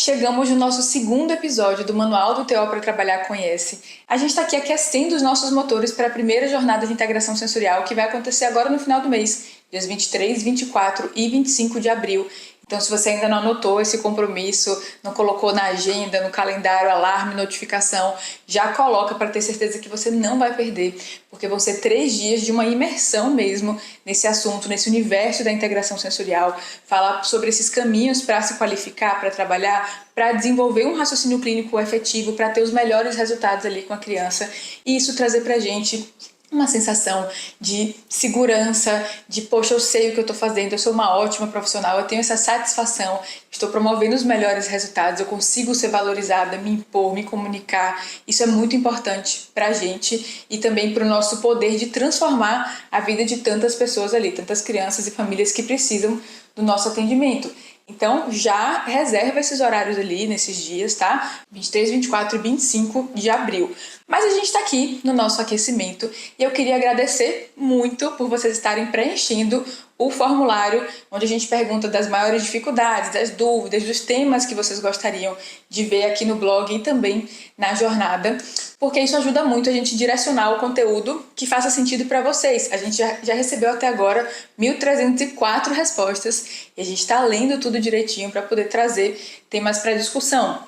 Chegamos no nosso segundo episódio do Manual do TO para Trabalhar Conhece. A gente está aqui aquecendo os nossos motores para a primeira jornada de integração sensorial que vai acontecer agora no final do mês, dias 23, 24 e 25 de abril. Então, se você ainda não anotou esse compromisso, não colocou na agenda, no calendário, alarme, notificação, já coloca para ter certeza que você não vai perder, porque vão ser 3 dias de uma imersão mesmo nesse assunto, nesse universo da integração sensorial, falar sobre esses caminhos para se qualificar, para trabalhar, para desenvolver um raciocínio clínico efetivo, para ter os melhores resultados ali com a criança, e isso trazer para a gente uma sensação de segurança, de poxa, eu sei o que eu estou fazendo, eu sou uma ótima profissional, eu tenho essa satisfação, estou promovendo os melhores resultados, eu consigo ser valorizada, me impor, me comunicar. Isso é muito importante para a gente e também para o nosso poder de transformar a vida de tantas pessoas ali, tantas crianças e famílias que precisam do nosso atendimento. Então, já reserva esses horários ali, nesses dias, tá? 23, 24 e 25 de abril. Mas a gente está aqui no nosso aquecimento e eu queria agradecer muito por vocês estarem preenchendo o formulário onde a gente pergunta das maiores dificuldades, das dúvidas, dos temas que vocês gostariam de ver aqui no blog e também na jornada, porque isso ajuda muito a gente direcionar o conteúdo que faça sentido para vocês. A gente já recebeu até agora 1.304 respostas e a gente está lendo tudo direitinho para poder trazer temas para discussão,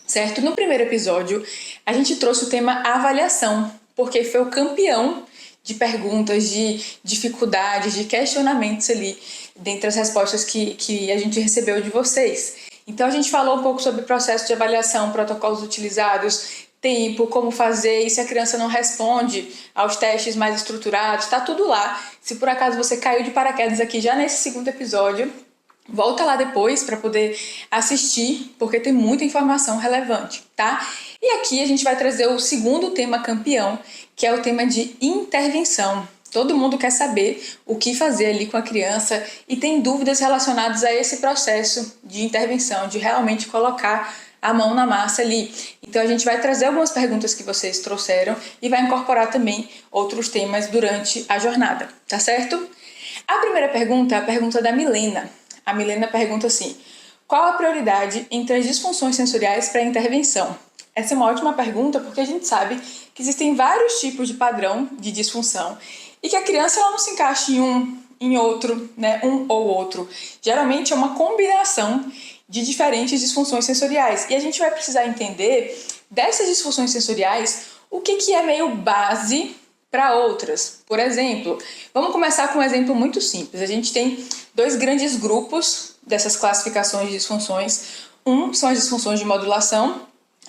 certo? No primeiro episódio, a gente trouxe o tema avaliação, porque foi o campeão de perguntas, de dificuldades, de questionamentos ali, dentre as respostas que a gente recebeu de vocês. Então a gente falou um pouco sobre o processo de avaliação, protocolos utilizados, tempo, como fazer, e se a criança não responde aos testes mais estruturados, tá tudo lá. Se por acaso você caiu de paraquedas aqui já nesse segundo episódio, volta lá depois para poder assistir, porque tem muita informação relevante, tá? E aqui a gente vai trazer o segundo tema campeão, que é o tema de intervenção. Todo mundo quer saber o que fazer ali com a criança e tem dúvidas relacionadas a esse processo de intervenção, de realmente colocar a mão na massa ali. Então a gente vai trazer algumas perguntas que vocês trouxeram e vai incorporar também outros temas durante a jornada, tá certo? A primeira pergunta é a pergunta da Milena. A Milena pergunta assim: qual a prioridade entre as disfunções sensoriais para a intervenção? Essa é uma ótima pergunta porque a gente sabe que existem vários tipos de padrão de disfunção e que a criança ela não se encaixa em outro, né? Um ou outro. Geralmente é uma combinação de diferentes disfunções sensoriais e a gente vai precisar entender dessas disfunções sensoriais o que é meio base para outras. Por exemplo, vamos começar com um exemplo muito simples. A gente tem 2 grandes grupos dessas classificações de disfunções. Um são as disfunções de modulação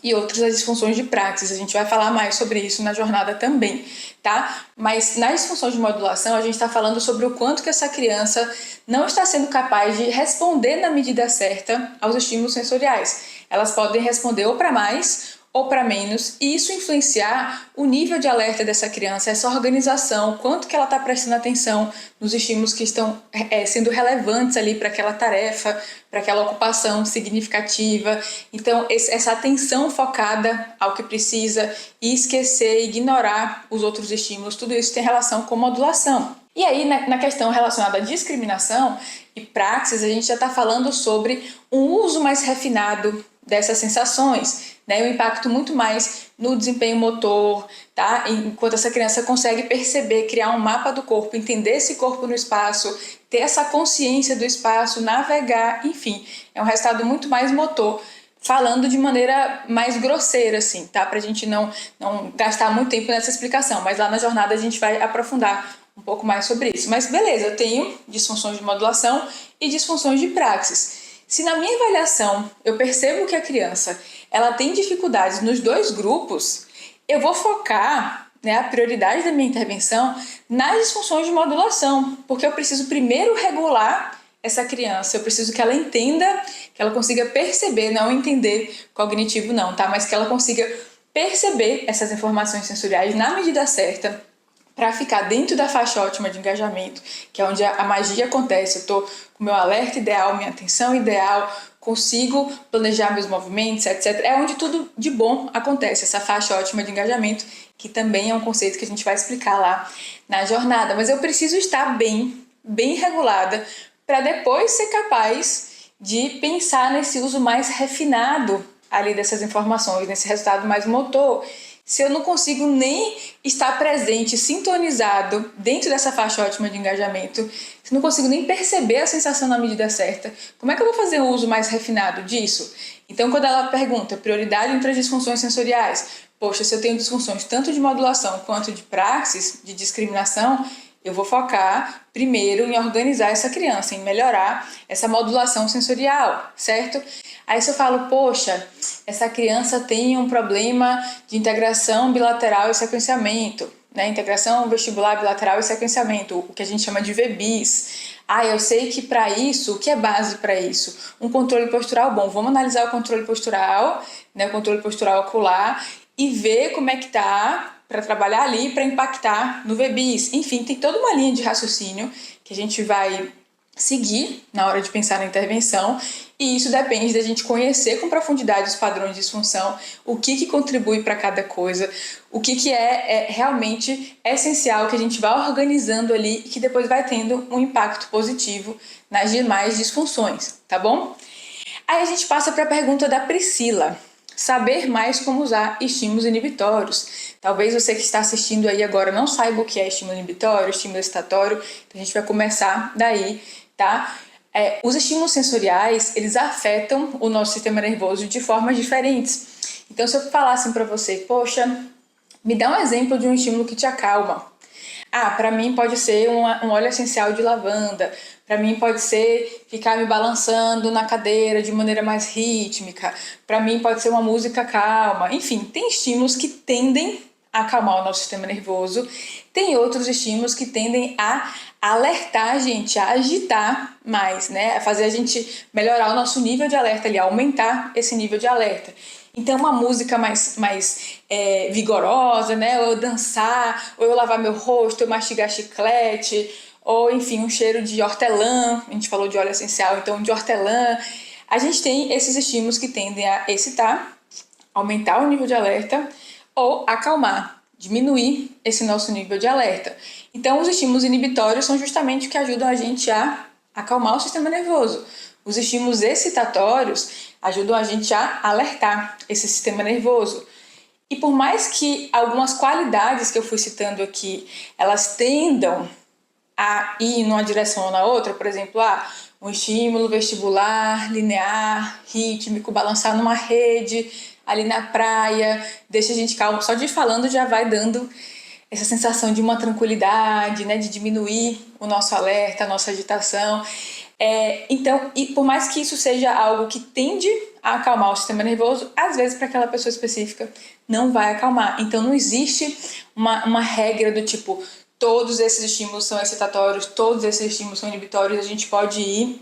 e outros as disfunções de praxis. A gente vai falar mais sobre isso na jornada também, tá? Mas nas disfunções de modulação a gente está falando sobre o quanto que essa criança não está sendo capaz de responder na medida certa aos estímulos sensoriais. Elas podem responder ou para mais ou para menos, e isso influenciar o nível de alerta dessa criança, essa organização, quanto que ela está prestando atenção nos estímulos que estão sendo relevantes ali para aquela tarefa, para aquela ocupação significativa. Então, essa atenção focada ao que precisa e esquecer, ignorar os outros estímulos, tudo isso tem relação com modulação. E aí, na questão relacionada à discriminação e praxis, a gente já está falando sobre um uso mais refinado dessas sensações, né? Um impacto muito mais no desempenho motor, tá? Enquanto essa criança consegue perceber, criar um mapa do corpo, entender esse corpo no espaço, ter essa consciência do espaço, navegar, enfim, é um resultado muito mais motor, falando de maneira mais grosseira, assim, tá? Pra gente não gastar muito tempo nessa explicação, mas lá na jornada a gente vai aprofundar um pouco mais sobre isso. Mas beleza, eu tenho disfunções de modulação e disfunções de praxis. Se na minha avaliação eu percebo que a criança ela tem dificuldades nos 2 grupos, eu vou focar, né, a prioridade da minha intervenção nas disfunções de modulação, porque eu preciso primeiro regular essa criança, eu preciso que ela entenda, que ela consiga perceber, não entender cognitivo não, tá? Mas que ela consiga perceber essas informações sensoriais na medida certa, para ficar dentro da faixa ótima de engajamento, que é onde a magia acontece. Eu estou com o meu alerta ideal, minha atenção ideal, consigo planejar meus movimentos, etc. É onde tudo de bom acontece, essa faixa ótima de engajamento, que também é um conceito que a gente vai explicar lá na jornada. Mas eu preciso estar bem regulada, para depois ser capaz de pensar nesse uso mais refinado ali dessas informações, nesse resultado mais motor. Se eu não consigo nem estar presente, sintonizado dentro dessa faixa ótima de engajamento, se eu não consigo nem perceber a sensação na medida certa, como é que eu vou fazer um uso mais refinado disso? Então, quando ela pergunta prioridade entre as disfunções sensoriais, poxa, se eu tenho disfunções tanto de modulação quanto de praxis, de discriminação, eu vou focar primeiro em organizar essa criança, em melhorar essa modulação sensorial, certo? Aí se eu falo, poxa, essa criança tem um problema de integração bilateral e sequenciamento, né? Integração vestibular bilateral e sequenciamento, o que a gente chama de VBIS. Eu sei que para isso, o que é base para isso? Um controle postural bom. Vamos analisar o controle postural, né? O controle postural ocular e ver como é que tá para trabalhar ali, para impactar no VBIS. Enfim, tem toda uma linha de raciocínio que a gente vai seguir na hora de pensar na intervenção, e isso depende da gente conhecer com profundidade os padrões de disfunção, o que contribui para cada coisa, o que é realmente essencial que a gente vá organizando ali e que depois vai tendo um impacto positivo nas demais disfunções, tá bom? Aí a gente passa para a pergunta da Priscila. Saber mais como usar estímulos inibitórios. Talvez você que está assistindo aí agora não saiba o que é estímulo inibitório, estímulo excitatório, então a gente vai começar daí, tá? Os estímulos sensoriais, eles afetam o nosso sistema nervoso de formas diferentes. Então, se eu falar assim para você, poxa, me dá um exemplo de um estímulo que te acalma. Para mim pode ser um óleo essencial de lavanda. Para mim pode ser ficar me balançando na cadeira de maneira mais rítmica. Para mim pode ser uma música calma. Enfim, tem estímulos que tendem a acalmar o nosso sistema nervoso. Tem outros estímulos que tendem a alertar a gente, a agitar mais, né? A fazer a gente melhorar o nosso nível de alerta ali, aumentar esse nível de alerta. Então, uma música mais vigorosa, né? Ou eu dançar, ou eu lavar meu rosto, eu mastigar chiclete, ou enfim, um cheiro de hortelã. A gente falou de óleo essencial, então de hortelã. A gente tem esses estímulos que tendem a excitar, aumentar o nível de alerta, ou acalmar, diminuir esse nosso nível de alerta. Então, os estímulos inibitórios são justamente o que ajudam a gente a acalmar o sistema nervoso. Os estímulos excitatórios ajudam a gente a alertar esse sistema nervoso. E por mais que algumas qualidades que eu fui citando aqui, elas tendam a ir numa direção ou na outra, por exemplo, um estímulo vestibular, linear, rítmico, balançar numa rede, ali na praia, deixa a gente calmo. Só de ir falando já vai dando essa sensação de uma tranquilidade, né, de diminuir o nosso alerta, a nossa agitação. Então, e por mais que isso seja algo que tende a acalmar o sistema nervoso, às vezes para aquela pessoa específica não vai acalmar. Então não existe uma regra do tipo, todos esses estímulos são excitatórios, todos esses estímulos são inibitórios. A gente pode ir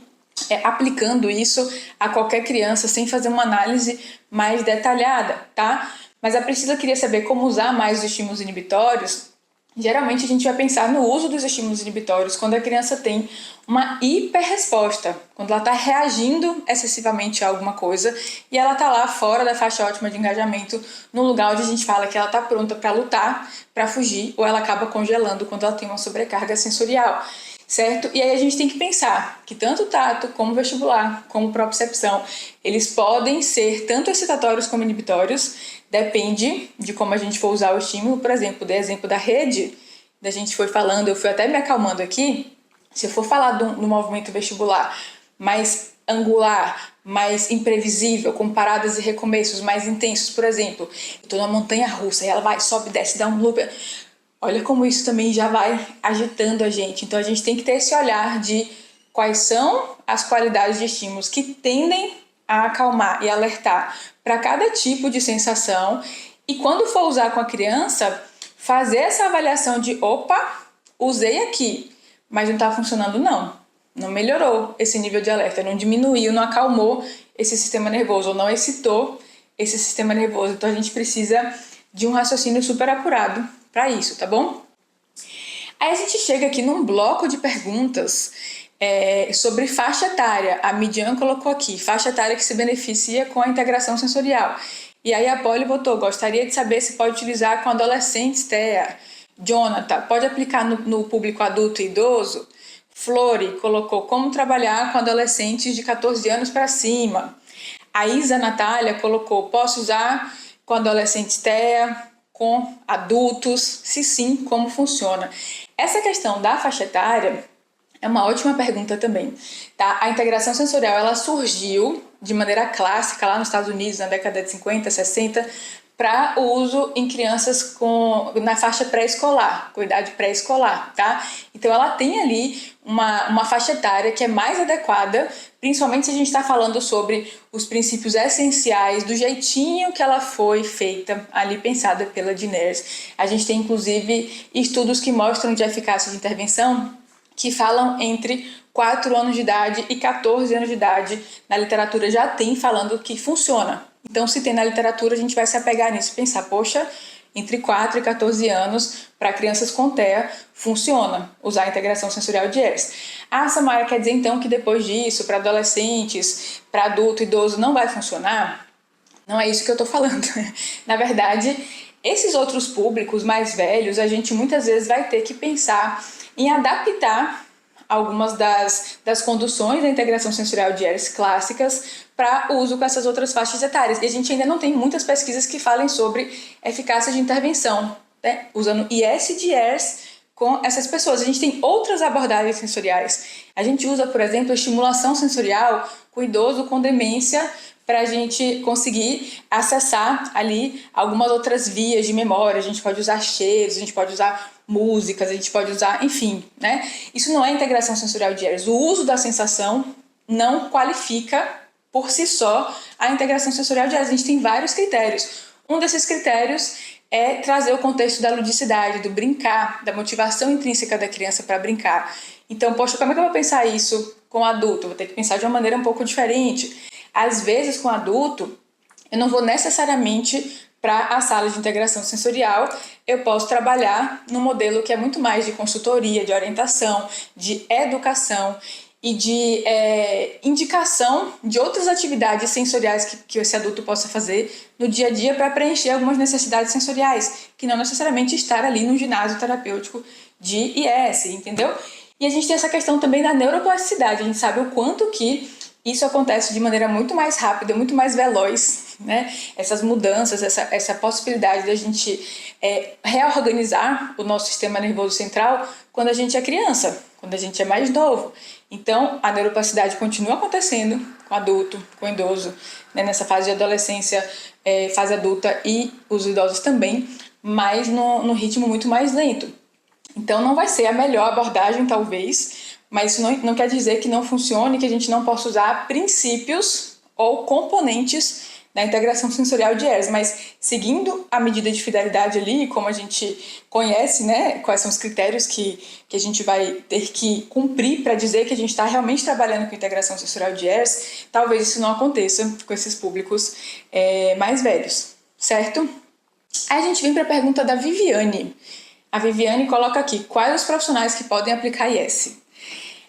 aplicando isso a qualquer criança sem fazer uma análise mais detalhada, tá? Mas a Priscila queria saber como usar mais os estímulos inibitórios. Geralmente a gente vai pensar no uso dos estímulos inibitórios quando a criança tem uma hiperresposta, quando ela está reagindo excessivamente a alguma coisa e ela está lá fora da faixa ótima de engajamento, no lugar onde a gente fala que ela está pronta para lutar, para fugir, ou ela acaba congelando quando ela tem uma sobrecarga sensorial, certo? E aí a gente tem que pensar que tanto o tato, como vestibular, como propriocepção, eles podem ser tanto excitatórios como inibitórios, depende de como a gente for usar o estímulo. Por exemplo, dei exemplo da rede, da gente foi falando, eu fui até me acalmando aqui. Se eu for falar do movimento vestibular mais angular, mais imprevisível, com paradas e recomeços mais intensos, por exemplo, eu estou numa montanha russa e ela vai, sobe, desce, dá um loop. Olha como isso também já vai agitando a gente. Então a gente tem que ter esse olhar de quais são as qualidades de estímulos que tendem a acalmar e alertar para cada tipo de sensação, e quando for usar com a criança, fazer essa avaliação de opa, usei aqui, mas não está funcionando não melhorou esse nível de alerta, não diminuiu, não acalmou esse sistema nervoso, ou não excitou esse sistema nervoso. Então a gente precisa de um raciocínio super apurado para isso, tá bom? Aí a gente chega aqui num bloco de perguntas sobre faixa etária. A Midian colocou aqui, faixa etária que se beneficia com a integração sensorial. E aí a Polly botou, gostaria de saber se pode utilizar com adolescentes TEA. Jonathan, pode aplicar no público adulto e idoso? Flori colocou como trabalhar com adolescentes de 14 anos para cima. A Isa Natália colocou, posso usar com adolescentes TEA, com adultos? Se sim, como funciona? Essa questão da faixa etária é uma ótima pergunta também, tá? A integração sensorial, ela surgiu de maneira clássica lá nos Estados Unidos na década de 50, 60, para o uso em crianças na faixa pré-escolar, com idade pré-escolar, tá? Então ela tem ali uma faixa etária que é mais adequada, principalmente se a gente está falando sobre os princípios essenciais, do jeitinho que ela foi feita ali, pensada pela Diners. A gente tem inclusive estudos que mostram de eficácia de intervenção que falam entre 4 anos de idade e 14 anos de idade. Na literatura já tem falando que funciona. Então, se tem na literatura, a gente vai se apegar nisso e pensar, poxa, entre 4 e 14 anos, para crianças com TEA, funciona usar a integração sensorial de Ayers. Ah, Samara, quer dizer então que depois disso, para adolescentes, para adulto, idoso, não vai funcionar? Não é isso que eu estou falando. Na verdade, esses outros públicos mais velhos, a gente muitas vezes vai ter que pensar em adaptar algumas das conduções da integração sensorial de Ayers clássicas para uso com essas outras faixas etárias. E a gente ainda não tem muitas pesquisas que falem sobre eficácia de intervenção, né? Usando IS de Ayers com essas pessoas. A gente tem outras abordagens sensoriais. A gente usa, por exemplo, a estimulação sensorial com idoso com demência para a gente conseguir acessar ali algumas outras vias de memória. A gente pode usar cheiros, a gente pode usar músicas, a gente pode usar, enfim, né? Isso não é integração sensorial de Ayers. O uso da sensação não qualifica por si só a integração sensorial de Ayers. A gente tem vários critérios. Um desses critérios é trazer o contexto da ludicidade, do brincar, da motivação intrínseca da criança para brincar. Então, poxa, como é que eu vou pensar isso com adulto? Vou ter que pensar de uma maneira um pouco diferente. Às vezes, com adulto, eu não vou necessariamente para a sala de integração sensorial, eu posso trabalhar num modelo que é muito mais de consultoria, de orientação, de educação e de indicação de outras atividades sensoriais que esse adulto possa fazer no dia a dia para preencher algumas necessidades sensoriais, que não necessariamente estar ali no ginásio terapêutico de IS, entendeu? E a gente tem essa questão também da neuroplasticidade, a gente sabe o quanto que isso acontece de maneira muito mais rápida, muito mais veloz, né? Essas mudanças, essa possibilidade da gente reorganizar o nosso sistema nervoso central quando a gente é criança, quando a gente é mais novo. Então, a neuroplasticidade continua acontecendo com adulto, com idoso, né? Nessa fase de adolescência, fase adulta e os idosos também, mas no ritmo muito mais lento. Então, não vai ser a melhor abordagem, talvez, mas isso não quer dizer que não funcione, que a gente não possa usar princípios ou componentes da integração sensorial de Ayers, mas seguindo a medida de fidelidade ali, como a gente conhece, né, quais são os critérios que a gente vai ter que cumprir para dizer que a gente está realmente trabalhando com integração sensorial de Ayers, talvez isso não aconteça com esses públicos mais velhos, certo? Aí a gente vem para a pergunta da Viviane. A Viviane coloca aqui, quais os profissionais que podem aplicar IS?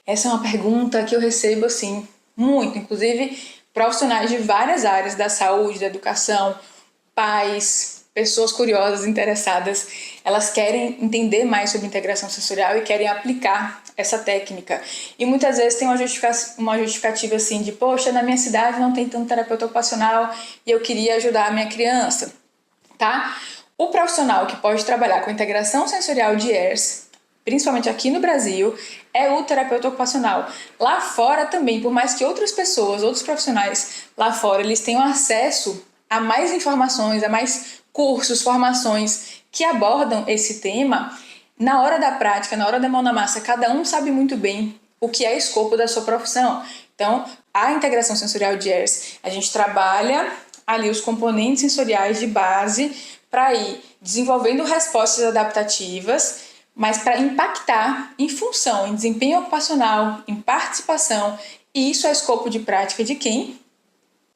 Essa é uma pergunta que eu recebo, assim, muito. Inclusive, profissionais de várias áreas da saúde, da educação, pais, pessoas curiosas, interessadas, elas querem entender mais sobre integração sensorial e querem aplicar essa técnica. E muitas vezes tem uma justificativa assim de, poxa, na minha cidade não tem tanto terapeuta ocupacional e eu queria ajudar a minha criança, tá? O profissional que pode trabalhar com integração sensorial de Ayers, principalmente aqui no Brasil, é o terapeuta ocupacional. Lá fora também, por mais que outras pessoas, outros profissionais lá fora, eles tenham acesso a mais informações, a mais cursos, formações que abordam esse tema, na hora da prática, na hora da mão na massa, cada um sabe muito bem o que é escopo da sua profissão. Então, a integração sensorial de Ayers, a gente trabalha ali os componentes sensoriais de base para ir desenvolvendo respostas adaptativas, mas para impactar em função, em desempenho ocupacional, em participação, e isso é escopo de prática de quem?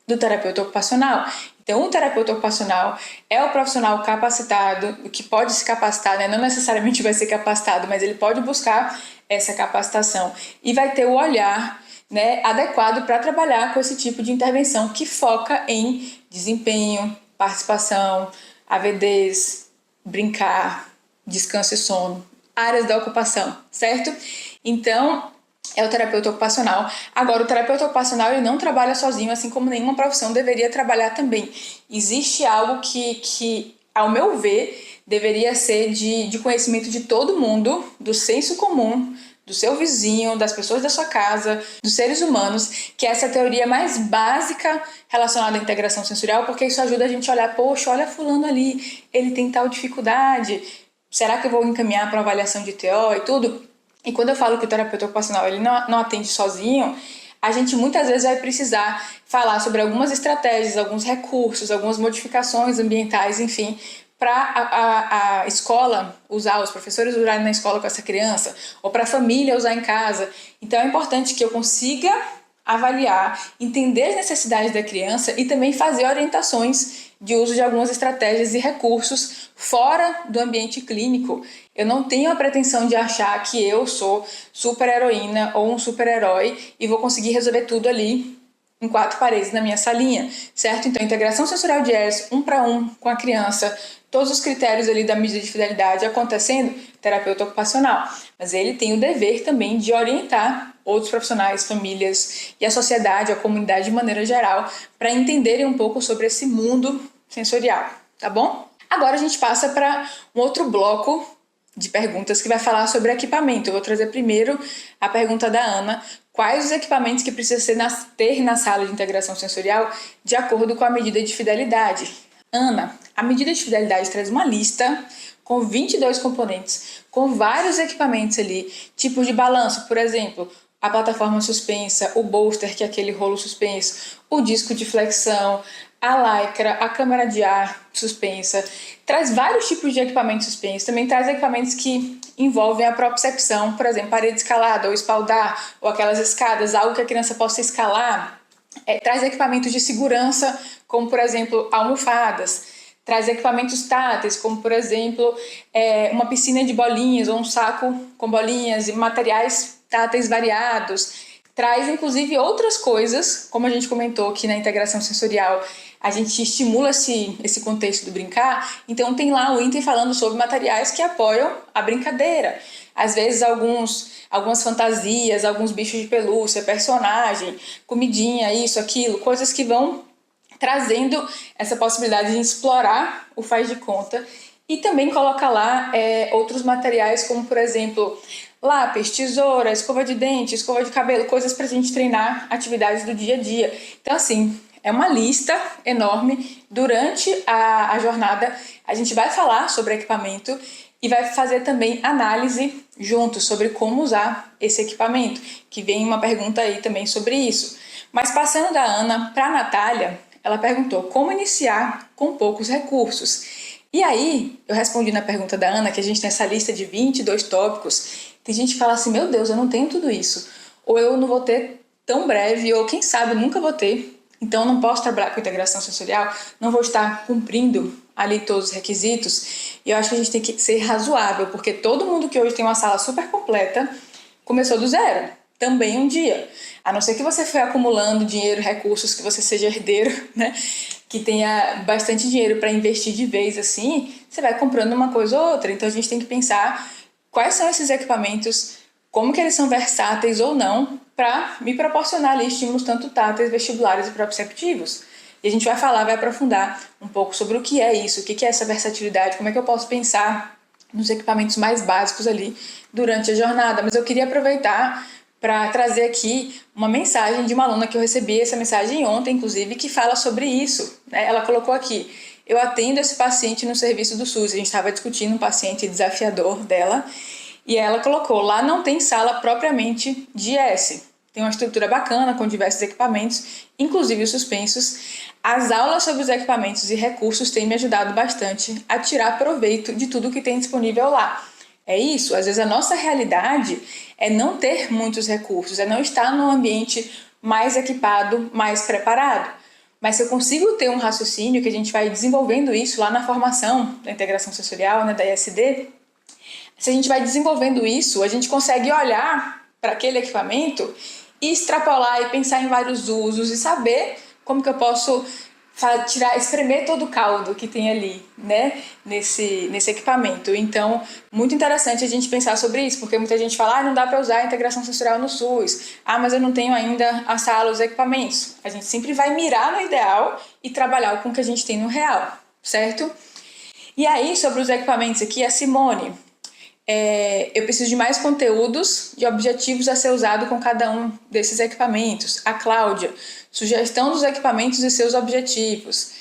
Do terapeuta ocupacional. Então, o terapeuta ocupacional é o profissional capacitado, que pode se capacitar, né? Não necessariamente vai ser capacitado, mas ele pode buscar essa capacitação e vai ter o olhar, né, adequado para trabalhar com esse tipo de intervenção que foca em desempenho, participação, AVDs, brincar, descanso e sono, áreas da ocupação, certo? Então, é o terapeuta ocupacional. Agora, o terapeuta ocupacional ele não trabalha sozinho, assim como nenhuma profissão deveria trabalhar também. Existe algo que ao meu ver, deveria ser de conhecimento de todo mundo, do senso comum, do seu vizinho, das pessoas da sua casa, dos seres humanos, que é essa teoria mais básica relacionada à integração sensorial, porque isso ajuda a gente a olhar, poxa, olha fulano ali, ele tem tal dificuldade, será que eu vou encaminhar para avaliação de TO e tudo? E quando eu falo que o terapeuta ocupacional ele não atende sozinho, a gente muitas vezes vai precisar falar sobre algumas estratégias, alguns recursos, algumas modificações ambientais, enfim, para a escola usar, os professores usarem na escola com essa criança, ou para a família usar em casa. Então é importante que eu consiga avaliar, entender as necessidades da criança e também fazer orientações de uso de algumas estratégias e recursos fora do ambiente clínico. Eu não tenho a pretensão de achar que eu sou super-heroína ou um super-herói e vou conseguir resolver tudo ali em 4 paredes na minha salinha, certo? Então, integração sensorial de Ehlers, 1 para 1 com a criança, todos os critérios ali da medida de fidelidade acontecendo, terapeuta ocupacional. Mas ele tem o dever também de orientar outros profissionais, famílias e a sociedade, a comunidade de maneira geral, para entenderem um pouco sobre esse mundo sensorial, tá bom? Agora a gente passa para um outro bloco de perguntas que vai falar sobre equipamento. Eu vou trazer primeiro a pergunta da Ana. Quais os equipamentos que precisa ter na sala de integração sensorial de acordo com a medida de fidelidade? Ana, a medida de fidelidade traz uma lista com 22 componentes, com vários equipamentos ali, tipos de balanço, por exemplo, a plataforma suspensa, o bolster, que é aquele rolo suspenso, o disco de flexão, a lycra, a câmara de ar suspensa, traz vários tipos de equipamentos suspensos, também traz equipamentos que envolvem a propriocepção, por exemplo, parede escalada ou espaldar, ou aquelas escadas, algo que a criança possa escalar, traz equipamentos de segurança, como por exemplo, almofadas, traz equipamentos táteis, como por exemplo, uma piscina de bolinhas ou um saco com bolinhas e materiais táteis variados, traz inclusive outras coisas, como a gente comentou aqui na integração sensorial, a gente estimula esse contexto do brincar, então tem lá o item falando sobre materiais que apoiam a brincadeira. Às vezes algumas fantasias, alguns bichos de pelúcia, personagem, comidinha, isso, aquilo, coisas que vão trazendo essa possibilidade de explorar o faz de conta e também coloca lá outros materiais como, por exemplo, lápis, tesoura, escova de dente, escova de cabelo, coisas para a gente treinar atividades do dia a dia. Então, assim, é uma lista enorme. Durante a jornada, a gente vai falar sobre equipamento e vai fazer também análise junto sobre como usar esse equipamento, que vem uma pergunta aí também sobre isso. Mas passando da Ana para a Natália, ela perguntou como iniciar com poucos recursos. E aí, eu respondi na pergunta da Ana que a gente tem essa lista de 22 tópicos. Tem gente que fala assim, meu Deus, eu não tenho tudo isso. Ou eu não vou ter tão breve, ou quem sabe eu nunca vou ter. Então, eu não posso trabalhar com integração sensorial, não vou estar cumprindo ali todos os requisitos. E eu acho que a gente tem que ser razoável, porque todo mundo que hoje tem uma sala super completa começou do zero. Também um dia. A não ser que você foi acumulando dinheiro, recursos, que você seja herdeiro, né? Que tenha bastante dinheiro para investir de vez assim, você vai comprando uma coisa ou outra. Então a gente tem que pensar quais são esses equipamentos, como que eles são versáteis ou não, para me proporcionar ali estímulos tanto táteis, vestibulares e proprioceptivos. E a gente vai aprofundar um pouco sobre o que é isso, o que é essa versatilidade, como é que eu posso pensar nos equipamentos mais básicos ali durante a jornada. Mas eu queria aproveitar para trazer aqui uma mensagem de uma aluna que eu recebi essa mensagem ontem, inclusive, que fala sobre isso, né? Ela colocou aqui, eu atendo esse paciente no serviço do SUS, a gente estava discutindo um paciente desafiador dela, e ela colocou, lá não tem sala propriamente de IS, tem uma estrutura bacana com diversos equipamentos, inclusive os suspensos. As aulas sobre os equipamentos e recursos têm me ajudado bastante a tirar proveito de tudo que tem disponível lá. É isso, às vezes a nossa realidade é não ter muitos recursos, é não estar num ambiente mais equipado, mais preparado. Mas se eu consigo ter um raciocínio, que a gente vai desenvolvendo isso lá na formação da integração sensorial, né, da ISD, se a gente vai desenvolvendo isso, a gente consegue olhar para aquele equipamento e extrapolar e pensar em vários usos e saber como que eu posso espremer todo o caldo que tem ali, né, nesse equipamento. Então, muito interessante a gente pensar sobre isso, porque muita gente fala, não dá para usar a integração sensorial no SUS, mas eu não tenho ainda a sala, os equipamentos. A gente sempre vai mirar no ideal e trabalhar com o que a gente tem no real, certo? E aí, sobre os equipamentos aqui, a Simone, eu preciso de mais conteúdos e objetivos a ser usado com cada um desses equipamentos. A Cláudia, sugestão dos equipamentos e seus objetivos.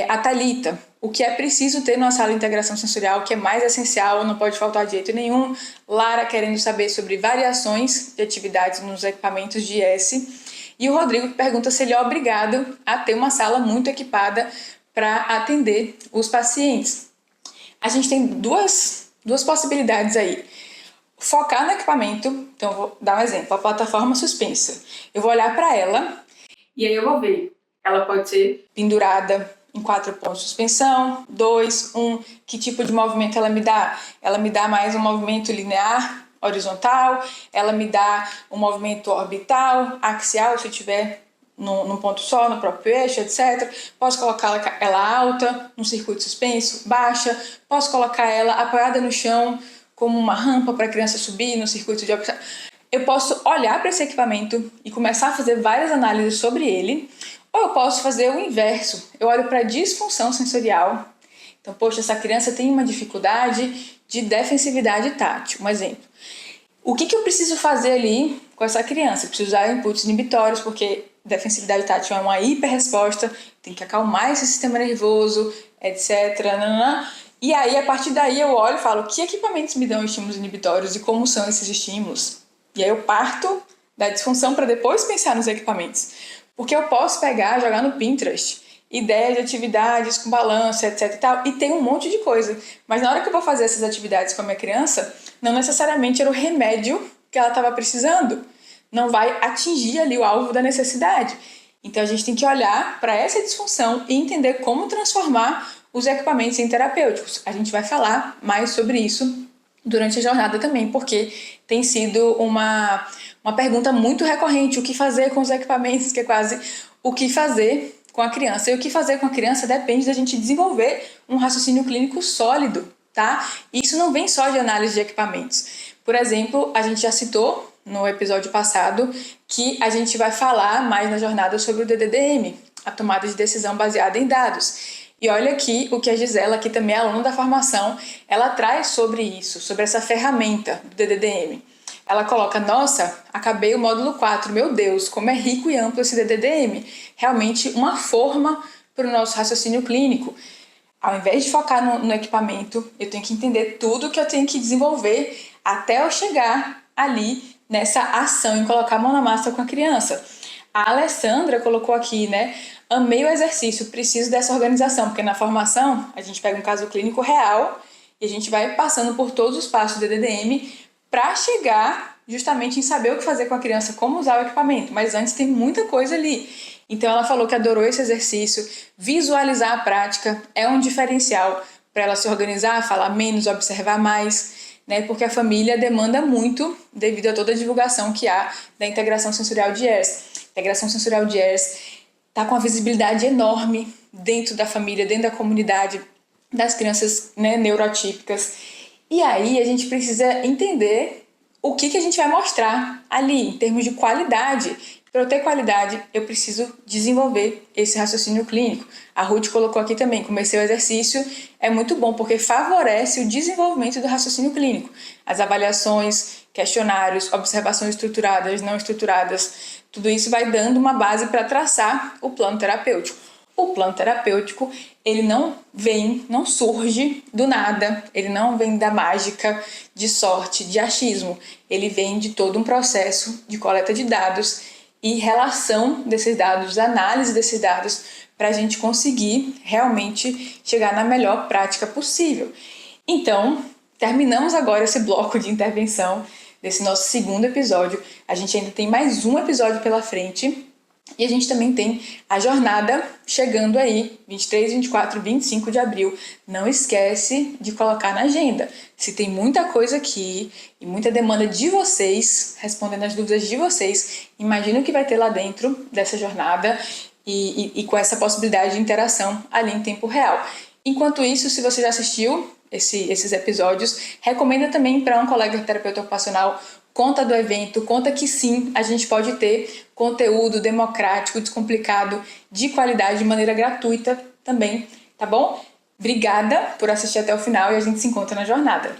A Thalita, o que é preciso ter numa sala de integração sensorial, o que é mais essencial, não pode faltar de jeito nenhum. Lara, querendo saber sobre variações de atividades nos equipamentos de IS. E o Rodrigo pergunta se ele é obrigado a ter uma sala muito equipada para atender os pacientes. A gente tem duas possibilidades aí. Focar no equipamento, então eu vou dar um exemplo, a plataforma suspensa. Eu vou olhar para ela e aí eu vou ver. Ela pode ser pendurada em 4 pontos de suspensão, 2, 1, que tipo de movimento ela me dá? Ela me dá mais um movimento linear, horizontal, ela me dá um movimento orbital, axial, se eu tiver num ponto só, no próprio eixo, etc. Posso colocar ela alta, num circuito suspenso, baixa. Posso colocar ela apoiada no chão, como uma rampa para a criança subir no circuito de opção. Eu posso olhar para esse equipamento e começar a fazer várias análises sobre ele, ou eu posso fazer o inverso. Eu olho para a disfunção sensorial. Então, poxa, essa criança tem uma dificuldade de defensividade tátil. Um exemplo. O que eu preciso fazer ali com essa criança? Eu preciso usar inputs inibitórios, porque defensividade tátil é uma hiperresposta, tem que acalmar esse sistema nervoso, etc. E aí, a partir daí, eu olho e falo, que equipamentos me dão estímulos inibitórios e como são esses estímulos? E aí eu parto da disfunção para depois pensar nos equipamentos. Porque eu posso pegar, jogar no Pinterest, ideias de atividades com balanço, etc e tal, e tem um monte de coisa. Mas na hora que eu vou fazer essas atividades com a minha criança, não necessariamente era o remédio que ela estava precisando. Não vai atingir ali o alvo da necessidade. Então a gente tem que olhar para essa disfunção e entender como transformar os equipamentos em terapêuticos. A gente vai falar mais sobre isso durante a jornada também, porque tem sido uma pergunta muito recorrente, o que fazer com os equipamentos, que é quase o que fazer com a criança. E o que fazer com a criança depende da gente desenvolver um raciocínio clínico sólido, tá? E isso não vem só de análise de equipamentos. Por exemplo, a gente já citou no episódio passado que a gente vai falar mais na jornada sobre o DDDM, a tomada de decisão baseada em dados. E olha aqui o que a Gisela, que também é aluna da formação, ela traz sobre isso, sobre essa ferramenta do DDDM. Ela coloca, nossa, acabei o módulo 4, meu Deus, como é rico e amplo esse DDDM. Realmente uma forma para o nosso raciocínio clínico. Ao invés de focar no equipamento, eu tenho que entender tudo que eu tenho que desenvolver até eu chegar ali nessa ação em colocar a mão na massa com a criança. A Alessandra colocou aqui, né? Amei o exercício, preciso dessa organização, porque na formação a gente pega um caso clínico real e a gente vai passando por todos os passos do DDDM para chegar justamente em saber o que fazer com a criança, como usar o equipamento, mas antes tem muita coisa ali. Então ela falou que adorou esse exercício, visualizar a prática é um diferencial para ela se organizar, falar menos, observar mais, né? Porque a família demanda muito devido a toda a divulgação que há da integração sensorial de ERS. A integração sensorial de ERS está com uma visibilidade enorme dentro da família, dentro da comunidade das crianças, né, neuroatípicas. E aí a gente precisa entender o que a gente vai mostrar ali, em termos de qualidade. Para eu ter qualidade, eu preciso desenvolver esse raciocínio clínico. A Ruth colocou aqui também, comecei o exercício, é muito bom, porque favorece o desenvolvimento do raciocínio clínico. As avaliações, questionários, observações estruturadas, não estruturadas, tudo isso vai dando uma base para traçar o plano terapêutico. O plano terapêutico, ele não surge do nada, ele não vem da mágica, de sorte, de achismo. Ele vem de todo um processo de coleta de dados e relação desses dados, análise desses dados, para a gente conseguir realmente chegar na melhor prática possível. Então, terminamos agora esse bloco de intervenção desse nosso segundo episódio. A gente ainda tem mais um episódio pela frente. E a gente também tem a jornada chegando aí, 23, 24, 25 de abril. Não esquece de colocar na agenda. Se tem muita coisa aqui e muita demanda de vocês, respondendo as dúvidas de vocês, imagina o que vai ter lá dentro dessa jornada. e com essa possibilidade de interação ali em tempo real. Enquanto isso, se você já assistiu esses episódios, recomenda também para um colega terapeuta ocupacional, conta do evento, conta que sim, a gente pode ter conteúdo democrático, descomplicado, de qualidade, de maneira gratuita também, tá bom? Obrigada por assistir até o final e a gente se encontra na jornada.